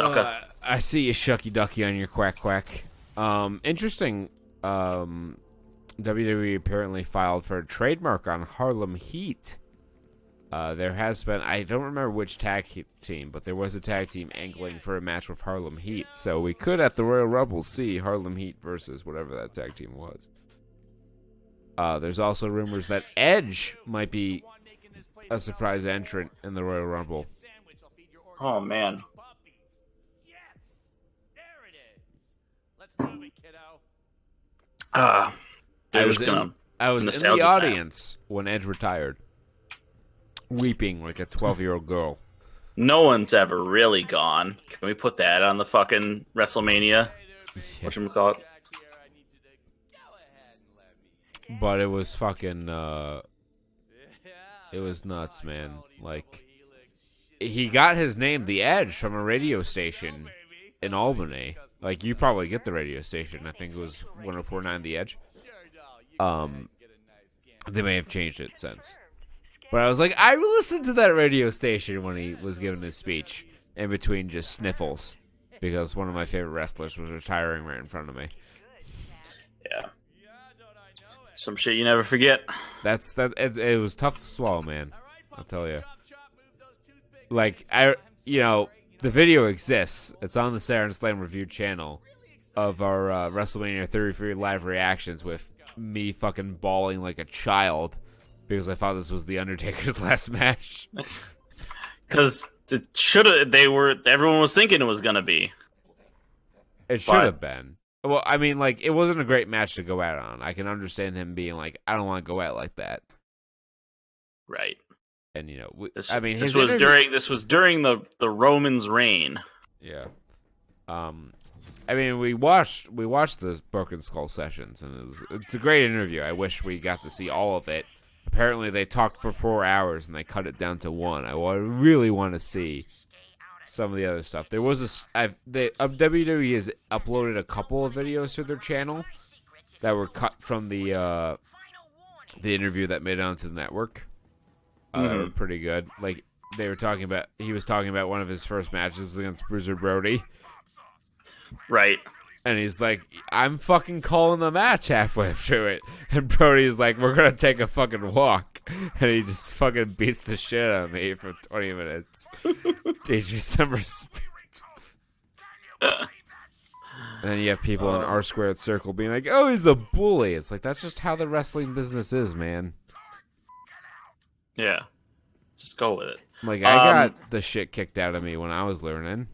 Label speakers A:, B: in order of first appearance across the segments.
A: sucker.
B: I see you shucky ducky on your quack quack. Interesting. WWE apparently filed for a trademark on Harlem Heat. There has been, I don't remember which tag team, but there was a tag team angling for a match with Harlem Heat. So we could, at the Royal Rumble, see Harlem Heat versus whatever that tag team was. There's also rumors that Edge might be a surprise entrant in the Royal Rumble.
A: Oh, man.
B: I was in the audience when Edge retired, weeping like a 12-year-old girl.
A: No one's ever really gone. Can we put that on the fucking WrestleMania? Whatchamacallit?
B: But it was fucking, it was nuts, man. Like, he got his name, The Edge, from a radio station in Albany. Like, you probably get the radio station. I think it was 104.9 The Edge. They may have changed it since. But I was like, I listened to that radio station when he was giving his speech in between just sniffles. Because one of my favorite wrestlers was retiring right in front of me.
A: Yeah. Some shit you never forget.
B: It was tough to swallow, man. I'll tell you. Like, the video exists. It's on the Saturn Slam Review channel of our WrestleMania 33 live reactions with me fucking bawling like a child because I thought this was The Undertaker's last match.
A: Because it should have. Everyone was thinking it was gonna be.
B: It should have been. Well, I mean, like, it wasn't a great match to go out on. I can understand him being like, I don't want to go out like that.
A: Right.
B: And
A: this was during the Romans' reign.
B: Yeah. I mean, we watched the Broken Skull sessions, and it's a great interview. I wish we got to see all of it. Apparently, they talked for 4 hours, and they cut it down to 1. I really want to see some of the other stuff. There was WWE has uploaded a couple of videos to their channel that were cut from the interview that made it onto the network. They were pretty good. Like, he was talking about one of his first matches against Bruiser Brody.
A: Right.
B: And he's like, I'm fucking calling the match halfway through it. And Brody's like, we're going to take a fucking walk. And he just fucking beats the shit out of me for 20 minutes. Teach me some respect. And then you have people in R Squared Circle being like, oh, he's the bully. It's like, that's just how the wrestling business is, man.
A: Yeah. Just go with it.
B: Like, I got the shit kicked out of me when I was learning.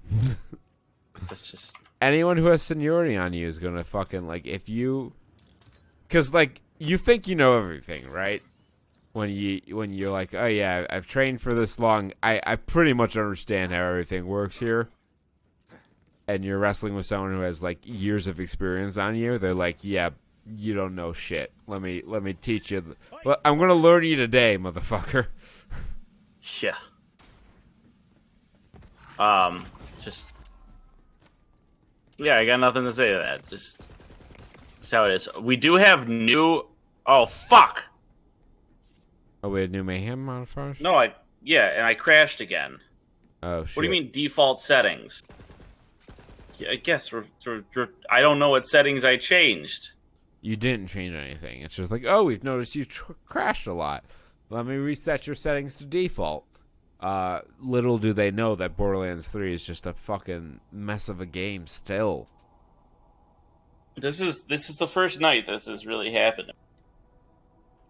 A: That's just...
B: Anyone who has seniority on you is going to fucking, like, if you... Because, like, you think you know everything, right? When you're like, oh, yeah, I've trained for this long. I pretty much understand how everything works here. And you're wrestling with someone who has, like, years of experience on you. They're like, yeah, you don't know shit. Let me teach you. I'm going to learn you today, motherfucker.
A: Yeah. Just... Yeah, I got nothing to say to that. Just that's how it is. We do have new... Oh, fuck!
B: Oh, we had new mayhem modifiers?
A: No, and I crashed again.
B: Oh, shit.
A: What do you mean default settings? Yeah, I guess I don't know what settings I changed.
B: You didn't change anything. It's just like, oh, we've noticed you crashed a lot. Let me reset your settings to default. Little do they know that Borderlands 3 is just a fucking mess of a game still.
A: This is the first night this is really happening.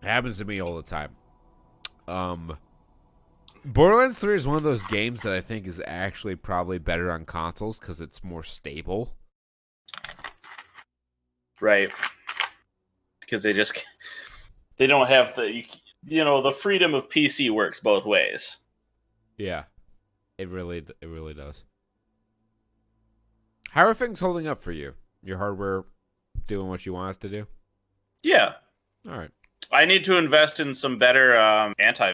B: It happens to me all the time. Borderlands 3 is one of those games that I think is actually probably better on consoles because it's more stable.
A: Right. Because they don't have the freedom of PC works both ways.
B: Yeah, it really does. How are things holding up for you? Your hardware doing what you want it to do?
A: Yeah.
B: All right.
A: I need to invest in some better anti.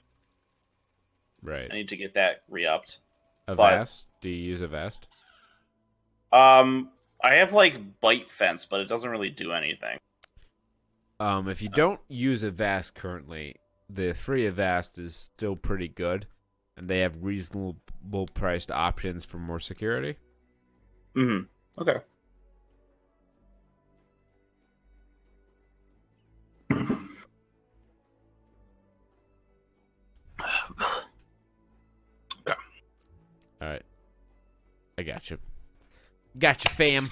B: Right.
A: I need to get that re-upped.
B: Avast? Do you use Avast?
A: I have like Byte Fence, but it doesn't really do anything.
B: If you don't use Avast currently, the free Avast is still pretty good. And they have reasonable priced options for more security.
A: Mm-hmm. Okay. Okay.
B: All right. I got you. Got you, fam.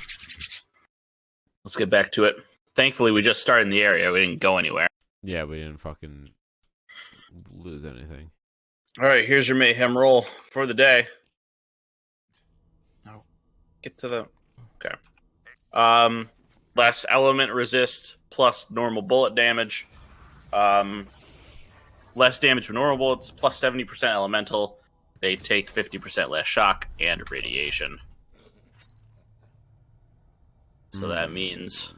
A: Let's get back to it. Thankfully, we just started in the area. We didn't go anywhere.
B: Yeah, we didn't fucking lose anything.
A: All right, here's your mayhem roll for the day. Now, get to the... Okay. Less element resist plus normal bullet damage. Less damage with normal bullets plus 70% elemental. They take 50% less shock and radiation. So that means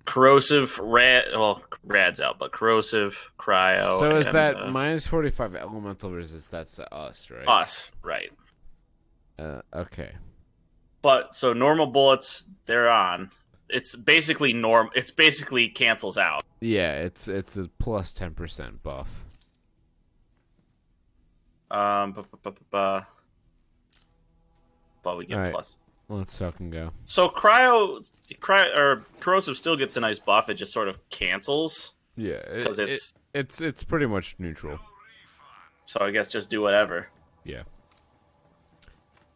A: corrosive, rad's out, but corrosive, cryo.
B: So is that minus 45 elemental resist? That's to us, right?
A: Us, right.
B: Okay.
A: But so normal bullets, they're on. It's basically It's basically cancels out.
B: Yeah, it's a plus 10% buff.
A: But we get
B: right.
A: plus.
B: Let's fucking go.
A: So corrosive still gets a nice buff. It just sort of cancels.
B: Yeah,
A: because
B: it's pretty much neutral.
A: So I guess just do whatever.
B: Yeah.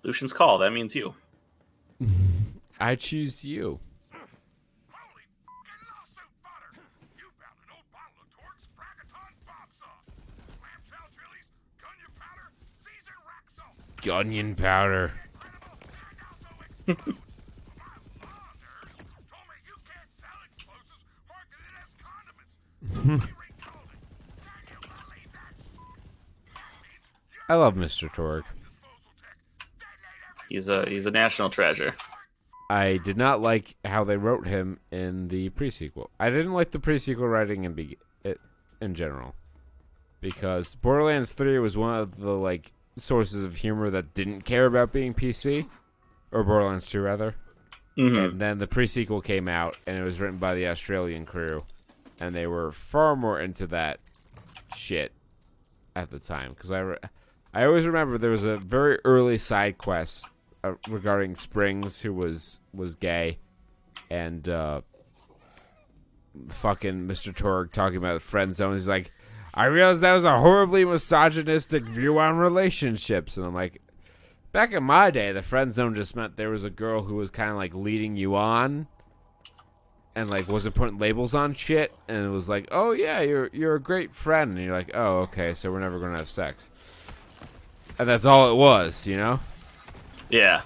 A: Lucian's call. That means you.
B: I choose you. Onion powder. I love Mr. Torg.
A: He's a national treasure.
B: I did not like how they wrote him in the pre-sequel. I didn't like the pre-sequel writing in general, because Borderlands 3 was one of the sources of humor that didn't care about being PC, or Borderlands 2 rather.
A: Mm-hmm.
B: And then the pre-sequel came out, and it was written by the Australian crew, and they were far more into that shit at the time. Because I always remember there was a very early side quest regarding Springs, who was gay, and fucking Mr. Torg talking about the friend zone. He's like, I realized that was a horribly misogynistic view on relationships. And I'm like, back in my day, the friend zone just meant there was a girl who was kind of like leading you on and wasn't putting labels on shit. And it was like, oh yeah, you're a great friend. And you're like, oh, okay, so we're never going to have sex. And that's all it was, you know?
A: Yeah.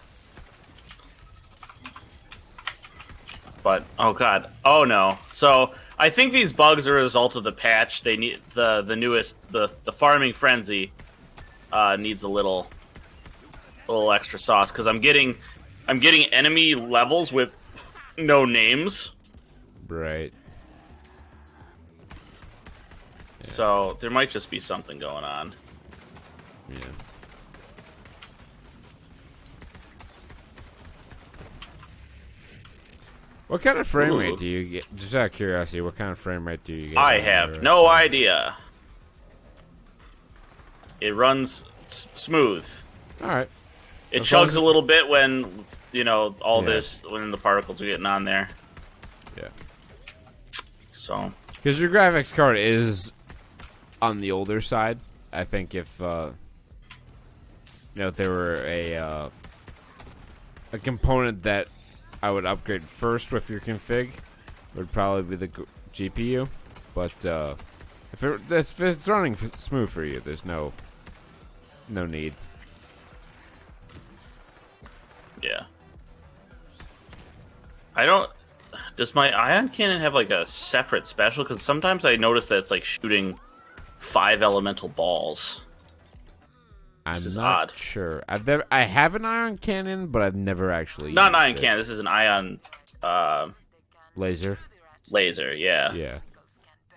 A: But, oh god. Oh no. So, I think these bugs are a result of the patch. They need the newest, the farming frenzy needs a little extra sauce, because I'm getting enemy levels with no names.
B: Right.
A: Yeah. So there might just be something going on.
B: Yeah. What kind of frame rate do you get? Just out of curiosity, what kind of frame rate do you get?
A: I have no idea. It runs smooth.
B: All right.
A: It chugs a little bit when, when the particles are getting on there.
B: Yeah.
A: So.
B: Because your graphics card is on the older side. I think if, there were a component that I would upgrade first with your config, would probably be the GPU. But if it's running smooth for you, there's no need.
A: Yeah. Does my ion cannon have a separate special? Because sometimes I notice that it's shooting 5 elemental balls.
B: I'm not sure. I have an ion cannon, but I've never actually
A: not an
B: used
A: ion cannon. This is an ion
B: laser.
A: Laser, yeah.
B: Yeah.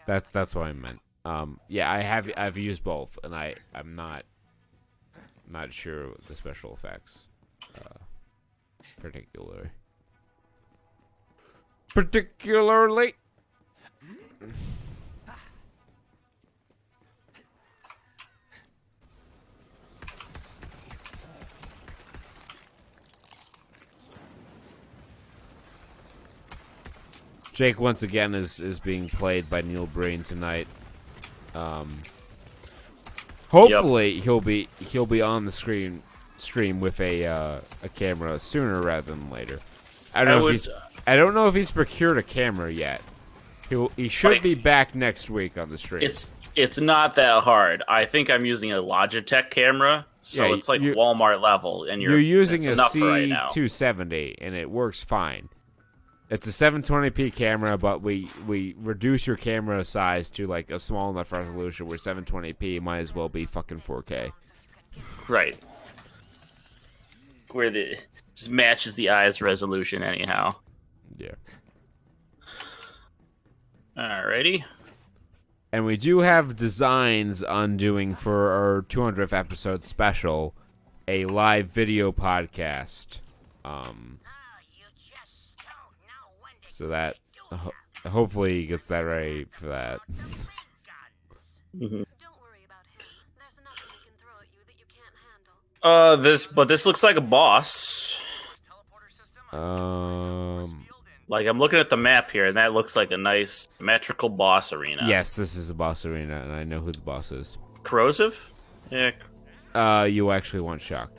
B: That's what I meant. Yeah, I've used both, and I'm not sure the special effects particularly. Jake once again is being played by Neil Breen tonight. Hopefully he'll be on the stream with a camera sooner rather than later. I don't know if he's procured a camera yet. He should be back next week on the stream.
A: It's not that hard. I think I'm using a Logitech camera, so it's like Walmart level, and you're
B: using a C270, and it works fine. It's a 720p camera, but we reduce your camera size to like a small enough resolution where 720p might as well be fucking 4K.
A: Right. Where just matches the eye's resolution anyhow.
B: Yeah.
A: Alrighty.
B: And we do have designs on doing for our 200th episode special, a live video podcast. So that hopefully he gets that ready for that.
A: Mm-hmm.
C: Don't worry about him. There's nothing he can throw at you that you can't handle.
A: This looks like a boss. Like, I'm looking at the map here, and that looks like a nice symmetrical boss arena.
B: Yes, this is a boss arena, and I know who the boss is.
A: Corrosive? Yeah.
B: You actually want shocked.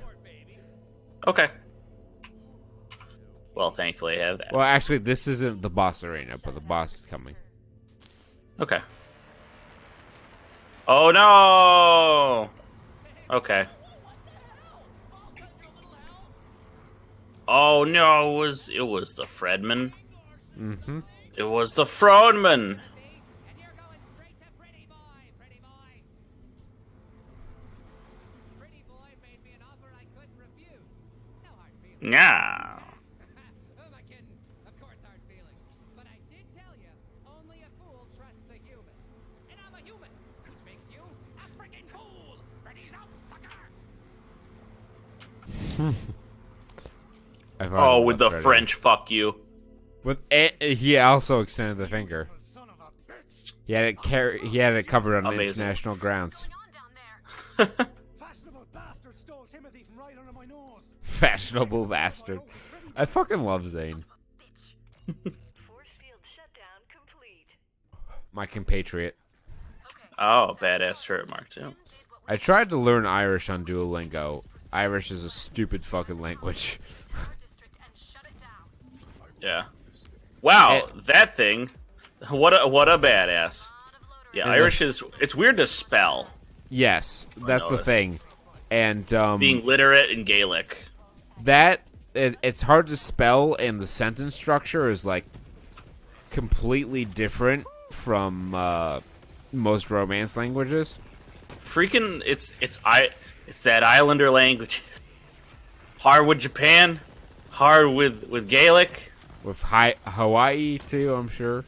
A: Okay. Well, thankfully I have that.
B: Well, actually, this isn't the boss arena, but the boss is coming.
A: Okay. Oh, no! Okay. Oh, no, it was the Fredman.
B: Mm-hmm.
A: It was the Frodman. Yeah.
D: Who am I kidding? Of course, hard feelings. But I did tell you, only a fool trusts a human. And I'm a human, which makes you a freaking fool. Ready's out, sucker.
A: Oh, with the French fuck you.
B: He also extended the finger. He had it covered on international grounds.
D: Fashionable bastard stole Timothy from right under my nose.
B: Fashionable bastard. I fucking love Zane.
C: Force field shutdown complete.
B: My compatriot.
A: Oh, badass turret mark too.
B: I tried to learn Irish on Duolingo. Irish is a stupid fucking language.
A: Yeah. Wow, that thing. What a badass. Yeah,
B: and
A: Irish it's weird to spell.
B: Yes, that's the thing. And
A: being literate in Gaelic.
B: It's hard to spell, and the sentence structure is like completely different from most Romance languages.
A: Freaking it's that Islander language. Hard with Japan, hard with Gaelic.
B: With Hawaii too, I'm sure.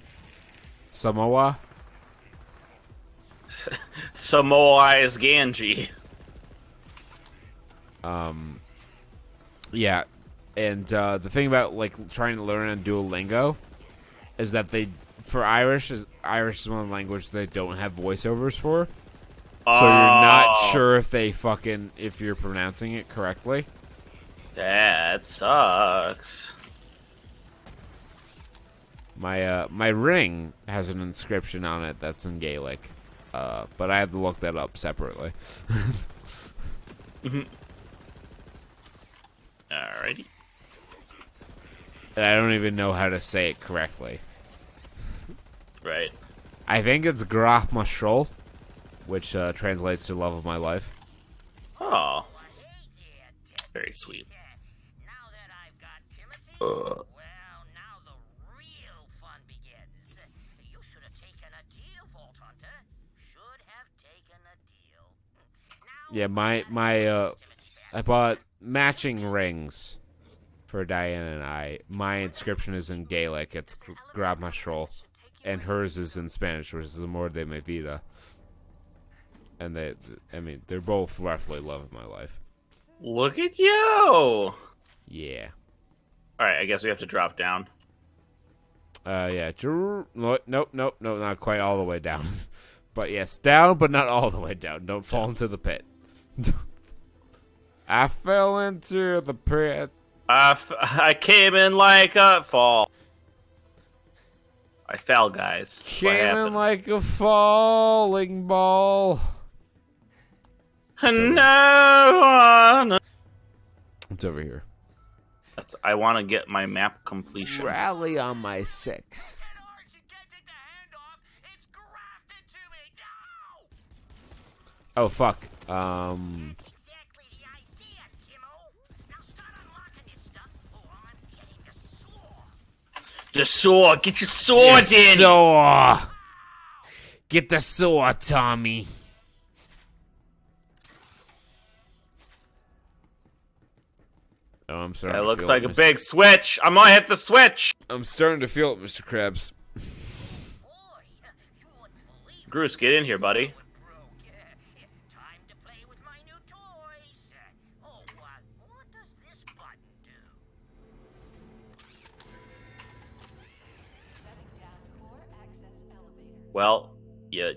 B: Samoa.
A: Samoa is Ganji.
B: Yeah, and the thing about like trying to learn on Duolingo is that Irish is one of the languages they don't have voiceovers for, so you're not sure if you're pronouncing it correctly.
A: That sucks.
B: My ring has an inscription on it that's in Gaelic, but I have to look that up separately.
A: Alrighty.
B: And I don't even know how to say it correctly.
A: Right.
B: I think it's Graf Mashol, which translates to love of my life.
A: Oh. Very sweet.
E: Well, now the real fun begins. You should have taken a deal, Vault Hunter. Should have taken a deal.
B: Yeah, I bought matching rings for Diana and I. My inscription is in Gaelic. It's Grab My Stroll. And hers is in Spanish, which is Amor de mi vida. And they're both roughly love of my life.
A: Look at you!
B: Yeah.
A: Alright, I guess we have to drop down.
B: Yeah. Nope, not quite all the way down. But yes, down, but not all the way down. Don't fall into the pit. I fell into the pit.
A: I came in like a fall. I fell, guys. That's what
B: Came in
A: happened.
B: like a falling ball.
A: No.
B: It's over here.
A: I want to get my map completion.
B: Rally on my 6.
E: That arch again the handoff. It's grafted to me. No!
B: Oh fuck.
E: That's exactly the idea, Timo. Now start unlocking this stuff, or I'm getting the saw.
A: The sword. Get your sword, Danny.
B: Saw. Get the saw, Tommy. Oh, I'm sorry.
A: That looks like a big switch. I'm gonna hit the switch.
B: I'm starting to feel it, Mr. Krabs.
E: Boy, you wouldn't believe it.
A: Bruce, get in here, buddy.
E: Broke. Time to play with my new toys. What does this button do?
A: Well, yeah,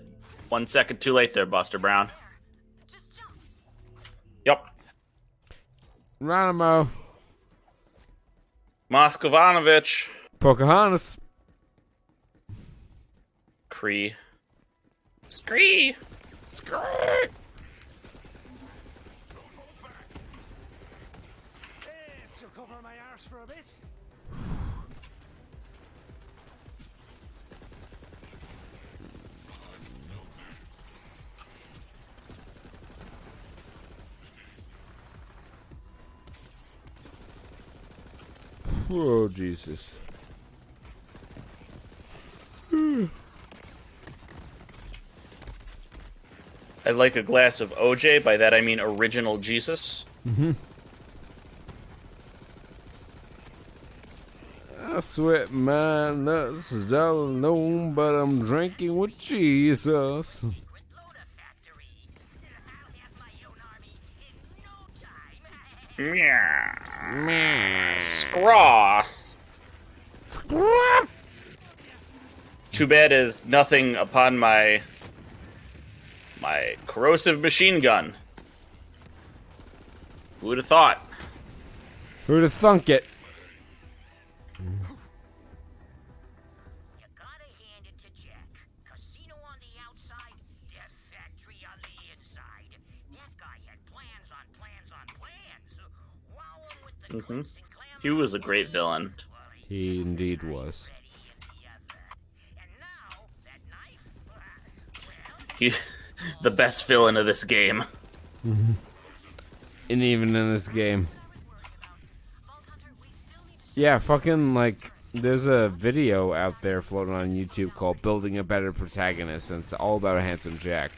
A: 1 second too late there, Buster Brown.
C: Just jump.
A: Yep.
B: Geronimo.
A: Moskovanovich.
B: Pocahontas.
A: Cree. Scree.
D: To cover my arse for a bit.
B: Oh, Jesus.
A: I'd like a glass of OJ. By that I mean original Jesus.
B: I sweat my nuts is all alone, but I'm drinking with Jesus.
E: With Loader Factory. I'll have my own army in no time.
A: Yeah.
B: Man.
A: Scraw. Too bad is nothing upon my corrosive machine gun. Who would have thought?
B: Who'd have thunk it?
E: You gotta hand it to Jack. Casino on the outside, death factory on the inside. That guy had plans on plans on plans. Wowing with the
A: Mhm.
E: glitz and glamour.
A: He was a great villain.
B: He indeed was.
E: Ready in the other. And now, that knife, well,
A: He, the best villain of this game.
B: And even in this game.
C: Vault Hunter, we still need to
B: Yeah, fucking, like, there's a video out there floating on YouTube called Building a Better Protagonist, and it's all about a handsome Jack.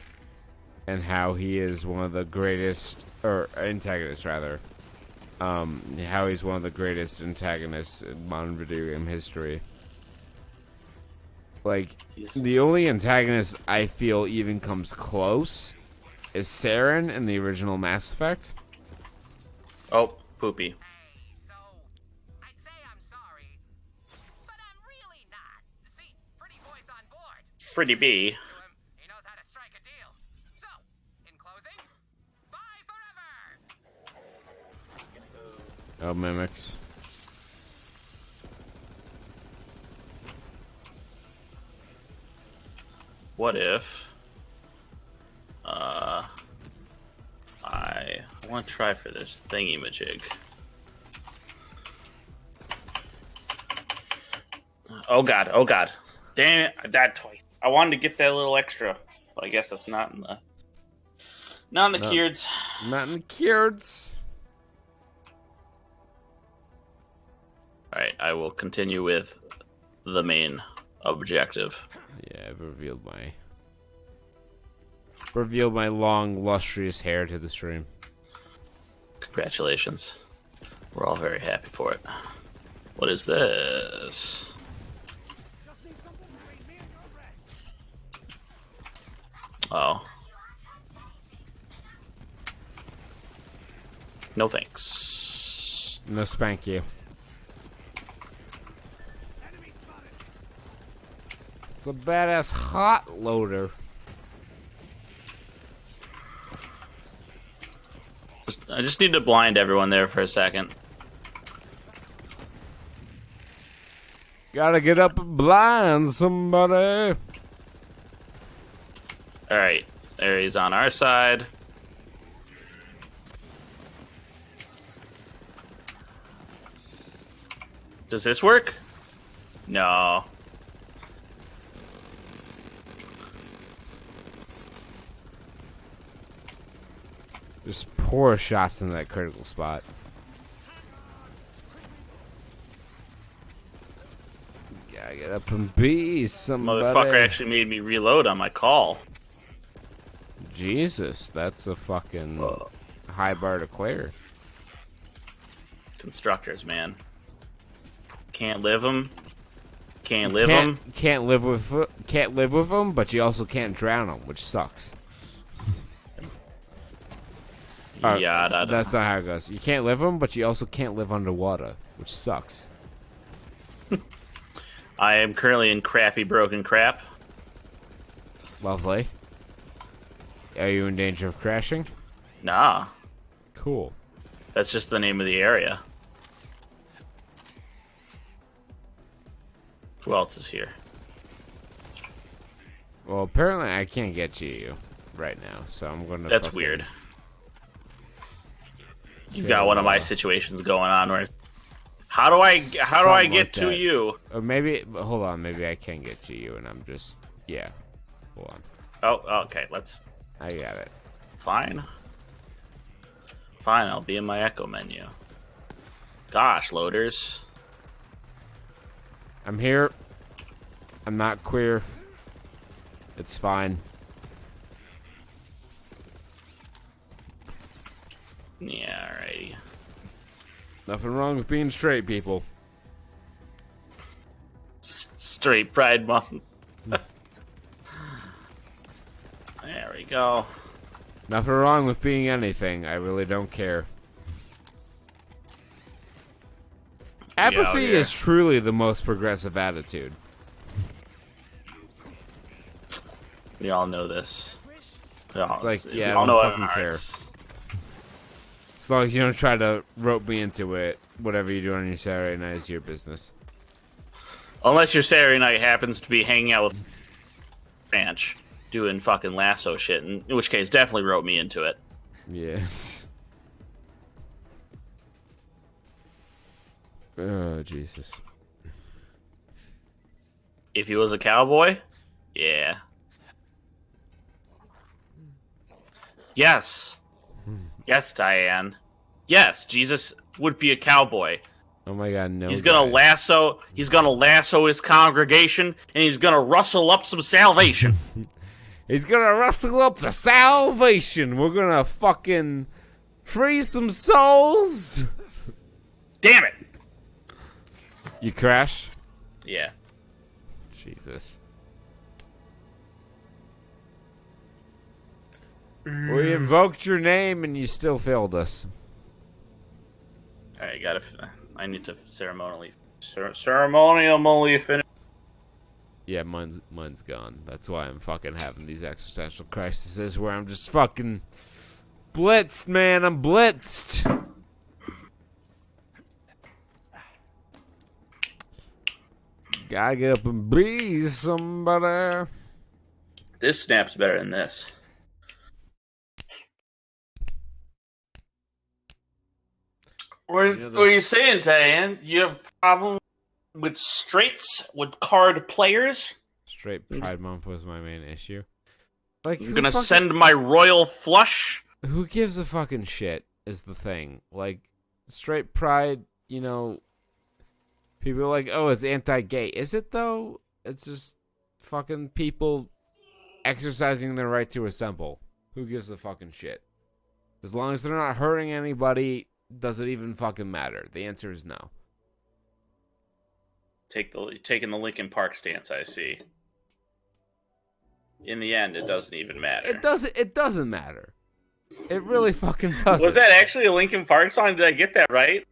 B: And how he is one of the greatest, or antagonists, rather. How he's one of the greatest antagonists in modern video game history. Like, the only antagonist I feel even comes close is Saturn in the original Mass Effect.
A: Oh, poopy.
D: Hey, so I'd say I'm sorry, but I'm really not. See, Pretty Boy's on board.
A: Pretty B.
D: To him, he knows how to strike a deal. So, in closing, bye forever.
B: Oh, mimics.
A: What if I want to try for this thingy-majig. Oh god, oh god. Damn it, I died twice. I wanted to get that little extra, but I guess that's not in the
B: No.
A: Keards.
B: Not in the Keards.
A: Alright, I will continue with the main objective.
B: Yeah, I've revealed my long, lustrous hair to the stream.
A: Congratulations. We're all very happy for it. What is this?
D: Just need something between me and your breath.
A: Oh. No thanks.
B: No spank you.
D: Enemy spotted.
B: It's a badass hot loader.
A: I just need to blind everyone there for a second.
B: Gotta get up and blind somebody.
A: All right, there he's on our side. Does this work? No.
B: Just poor shots in that critical spot. Gotta get up and be somebody.
A: Motherfucker actually made me reload on my call.
B: Jesus, that's a fucking high bar to clear.
A: Constructors, man. Can't live them. Can't live them.
B: Can't live with them, but you also can't drown them, which sucks.
A: Yeah,
B: That's not how it goes. You can't live them, but you also can't live underwater, which sucks.
A: I am currently in crappy broken crap.
B: Lovely. Are you in danger of crashing?
A: Nah,
B: Cool.
A: that's just the name of the area. Who else is here?
B: Well, apparently I can't get to you right now, so I'm gonna.
A: That's
B: fucking-
A: weird. You
B: Okay,
A: got one of my
B: well,
A: situations going on where how do I get
B: like
A: to
B: that.
A: you?
B: Or maybe hold on, maybe I can get to you, and I'm just Hold on,
A: Oh, okay.
B: I got it.
A: Fine. I'll be in my echo menu. Gosh, loaders.
B: I'm here. I'm not queer. It's fine.
A: Yeah, alrighty.
B: Nothing wrong with being straight, people.
A: Straight Pride Month. There we go.
B: Nothing wrong with being anything. I really don't care. Apathy
A: yeah.
B: is truly the most progressive attitude.
A: We all know this. We all,
B: It's like,
A: we
B: yeah, I
A: all
B: don't
A: know it in
B: fucking
A: our
B: care.
A: hearts.
B: As long as you don't try to rope me into it, whatever you do on your Saturday night is your business.
A: Unless your Saturday night happens to be hanging out with Ranch, doing fucking lasso shit, in which case definitely rope me into it.
B: Yes. Oh, Jesus.
A: If he was a cowboy, yeah. Yes. Yes, Diane. Yes, Jesus would be a cowboy.
B: Oh my God, no.
A: He's gonna lasso his congregation, and he's gonna rustle up some salvation.
B: He's gonna rustle up the salvation. We're gonna fucking free some souls.
A: Damn it!
B: You crash?
A: Yeah.
B: Jesus. We invoked your name and you still failed us.
A: Alright, I need to ceremonially finish.
B: Yeah, mine's gone. That's why I'm fucking having these existential crises where I'm just fucking blitzed, man. I'm blitzed. Gotta get up and be somebody.
A: This snaps better than this. What are you saying, Diane? You have problem with straights, with card players?
B: Straight Pride Month was my main issue. Like,
A: I'm gonna send my royal flush?
B: Who gives a fucking shit is the thing. Like, straight pride, you know, people are like, oh, it's anti-gay. Is it, though? It's just fucking people exercising their right to assemble. Who gives a fucking shit? As long as they're not hurting anybody, does it even fucking matter? The answer is no.
A: Taking the Linkin Park stance, I see. In the end, it doesn't even matter.
B: It doesn't matter. It really fucking doesn't.
A: Was that actually a Linkin Park song? Did I get that right?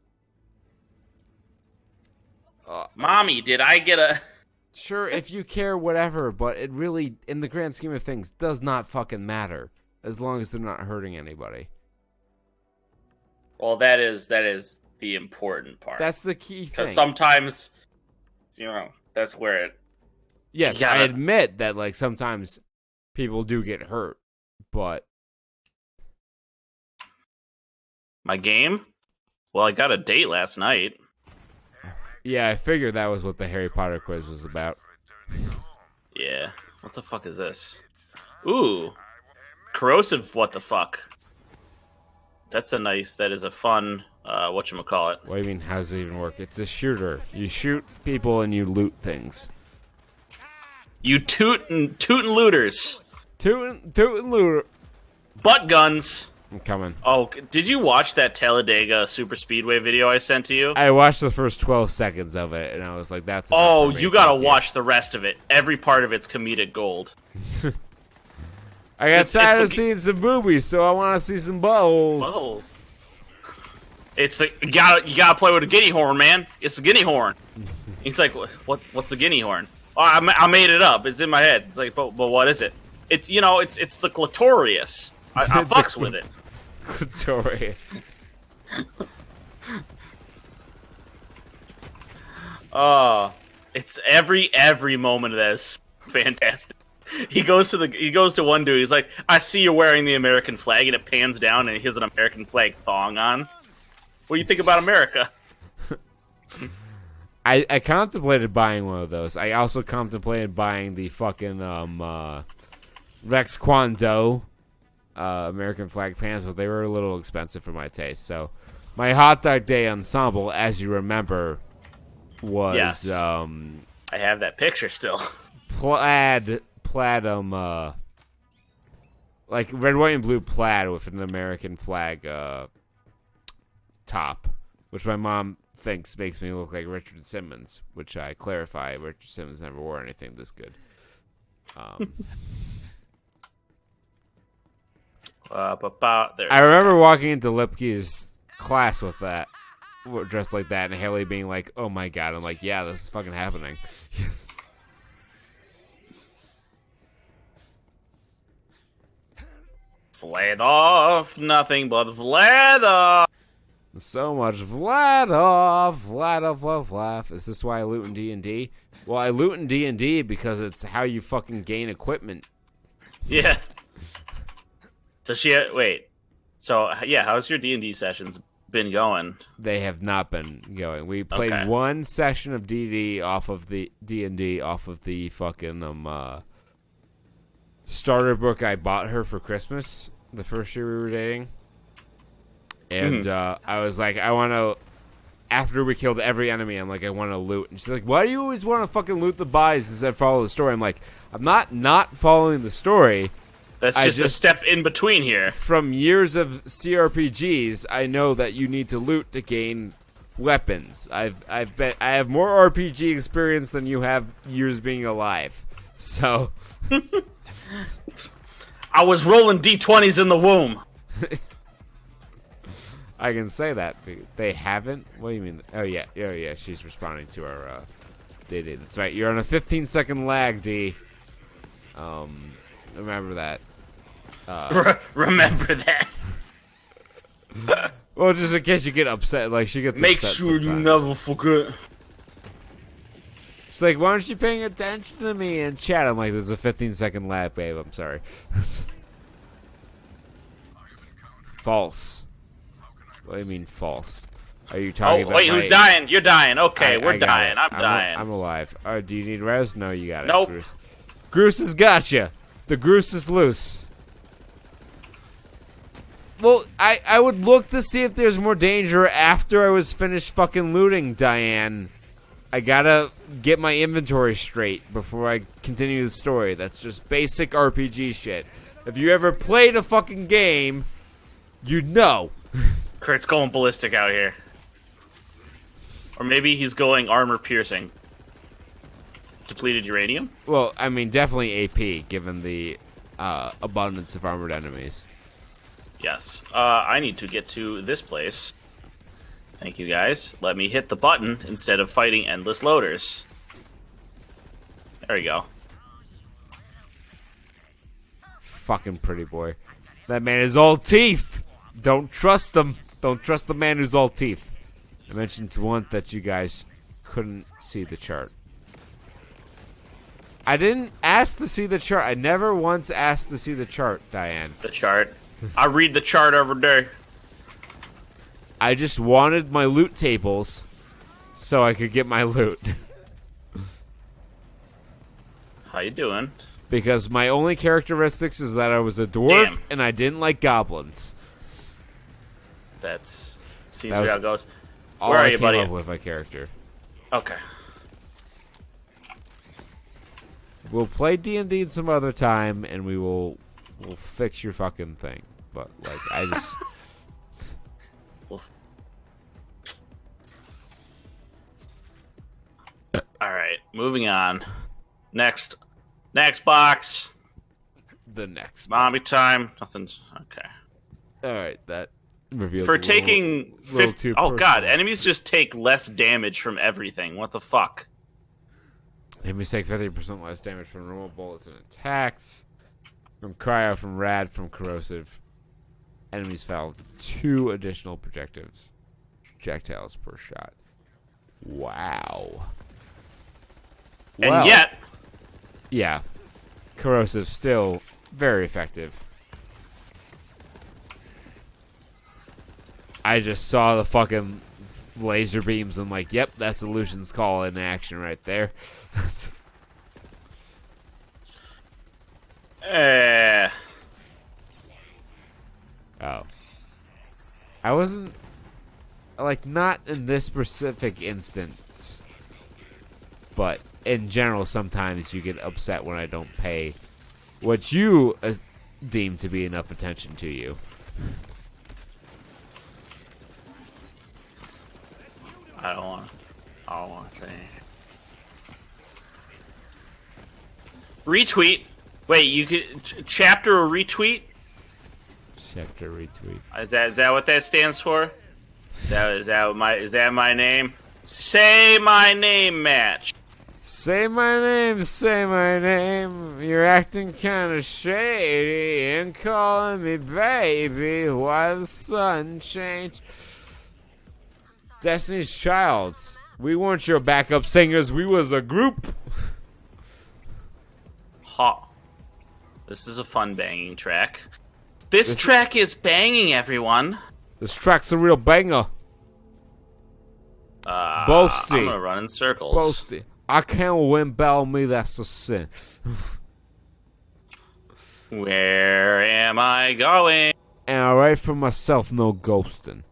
A: Mommy, did I get a...
B: Sure, if you care, whatever, but it really, in the grand scheme of things, does not fucking matter. As long as they're not hurting anybody.
A: Well, that is the important part.
B: That's the key thing.
A: Because that's where it.
B: Yes,
A: You
B: I
A: gotta-
B: admit that like sometimes people do get hurt, but
A: My game? Well, I got a date last night.
B: yeah, I figured that was what the Harry Potter quiz was about.
A: Yeah. What the fuck is this? Ooh. Corrosive what the fuck? That is a fun, whatchamacallit.
B: What do you mean, how does it even work? It's a shooter. You shoot people and you loot things.
A: You tootin' looters.
B: Tootin' looter.
A: Butt guns.
B: I'm coming.
A: Oh, did you watch that Talladega Super Speedway video I sent to you?
B: I watched the first 12 seconds of it, and I was like, that's enough
A: Oh,
B: for me.
A: you gotta
B: Thank
A: watch the rest of it. Every part of it's comedic gold.
B: I got
A: it's
B: tired of
A: the-
B: seeing some boobies, so I want to see some buttholes.
A: Buttholes. It's like, you gotta play with a guinea horn, man. It's a guinea horn. He's like, what's the guinea horn? Oh, I made it up. It's in my head. It's like, but what is it? It's it's the clitorius. I fucks with it.
B: Clitorius.
A: It's every moment of this fantastic. He goes to one dude. He's like, I see you're wearing the American flag, and it pans down, and he has an American flag thong on. What do you think about America?
B: I contemplated buying one of those. I also contemplated buying the fucking Rex Kwon Do American flag pants, but they were a little expensive for my taste. So my hot dog day ensemble, as you remember, was
A: Yes. I have that picture still.
B: plaid like red, white, and blue plaid with an American flag top, which my mom thinks makes me look like Richard Simmons, which I clarify, Richard Simmons never wore anything this good.
A: There.
B: I remember walking into Lipke's class with that, dressed like that, and Haley being like, "Oh my god!" I'm like, "Yeah, this is fucking happening."
A: Vlad nothing but Vlad.
B: So much Vlad. Is this why I loot in D&D? Well, I loot in D&D because it's how you fucking gain equipment.
A: Yeah. Does she wait? So yeah, how's your D&D sessions been going?
B: They have not been going. We played
A: Okay.
B: one session of D&D off of the D&D off of the fucking starter book I bought her for Christmas the first year we were dating. And I was like, I want to. After we killed every enemy, I'm like, I want to loot. And she's like, why do you always want to fucking loot the bodies instead of follow the story? I'm like, I'm not following the story.
A: That's
B: I
A: just a step in between here.
B: From years of CRPGs, I know that you need to loot to gain weapons. I have more RPG experience than you have years being alive. So
A: I was rolling D20s in the womb.
B: I can say that. They haven't? What do you mean? Oh, yeah. She's responding to our DD. That's right. You're on a 15-second lag, D. Remember that.
A: Remember that.
B: Well, just in case you get upset. Like, she gets
A: Make
B: upset
A: sure you
B: sometimes.
A: never forget.
B: She's like, why aren't you paying attention to me in chat? I'm like, there's a 15-second lag, babe. I'm sorry. False. What do you mean false? Are you talking about
A: wait, who's dying? You're dying. Okay, we're
B: I got
A: dying.
B: it.
A: I'm dying.
B: I'm alive. Do you need res? No, you got it.
A: Nope.
B: Groose has got you. The Groose is loose. Well, I would look to see if there's more danger after I was finished fucking looting, Diane. I gotta get my inventory straight before I continue the story. That's just basic RPG shit. If you ever played a fucking game, you'd know.
A: Kurt's going ballistic out here. Or maybe he's going armor piercing. Depleted uranium?
B: Well, I mean, definitely AP, given the abundance of armored enemies.
A: Yes. I need to get to this place. Thank you, guys. Let me hit the button instead of fighting endless loaders. There we go.
B: Fucking pretty boy. That man is all teeth. Don't trust him. Don't trust the man who's all teeth. I mentioned once that you guys couldn't see the chart. I didn't ask to see the chart. I never once asked to see the chart, Diane.
A: The chart. I read the chart every day.
B: I just wanted my loot tables so I could get my loot.
A: How you doing?
B: Because my only characteristics is that I was a dwarf
A: Damn.
B: and I didn't like goblins.
A: That's seems
B: That was
A: how it goes.
B: All
A: Where are
B: I
A: you,
B: came
A: buddy?
B: up with my character.
A: Okay.
B: We'll play D&D some other time, and we'll fix your fucking thing. But like, I just
A: All right, moving on. Next box.
B: the next.
A: Mommy time. Nothing's okay.
B: All right, that revealed
A: For
B: a little-
A: taking
B: little too
A: oh god,
B: personal.
A: enemies just take less damage from everything. What the fuck?
B: Enemies take 50% less damage from normal bullets and attacks. From cryo, from rad, from corrosive. Enemies foul 2 additional projectiles per shot. Wow.
A: And
B: Well,
A: yet,
B: yeah, corrosive still very effective. I just saw the fucking laser beams and like, yep, that's Illusion's Call in action right there. Oh. I wasn't, like, not in this specific instance, but in general, sometimes you get upset when I don't pay what you deem to be enough attention to you.
A: I don't want to say. Retweet. Wait, you could chapter or retweet?
B: Chapter retweet.
A: Is that what that stands for? Is that my name? Say my name, match.
B: Say my name, say my name. You're acting kinda shady and calling me baby. Why the sun changed? Destiny's Childs. We weren't your backup singers, we was a group.
A: Ha. This is a fun banging track. This track is banging, everyone.
B: This track's a real banger. Boasty.
A: I'm gonna run in circles.
B: Boasty. I can't win battle me, that's a sin.
A: Where am I going?
B: And I write for myself, no ghosting.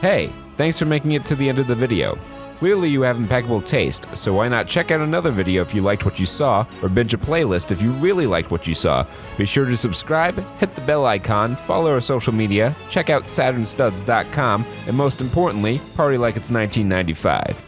F: Hey, thanks for making it to the end of the video. Clearly you have impeccable taste, so why not check out another video if you liked what you saw, or binge a playlist if you really liked what you saw. Be sure to subscribe, hit the bell icon, follow our social media, check out saturnstuds.com, and most importantly, party like it's 1995.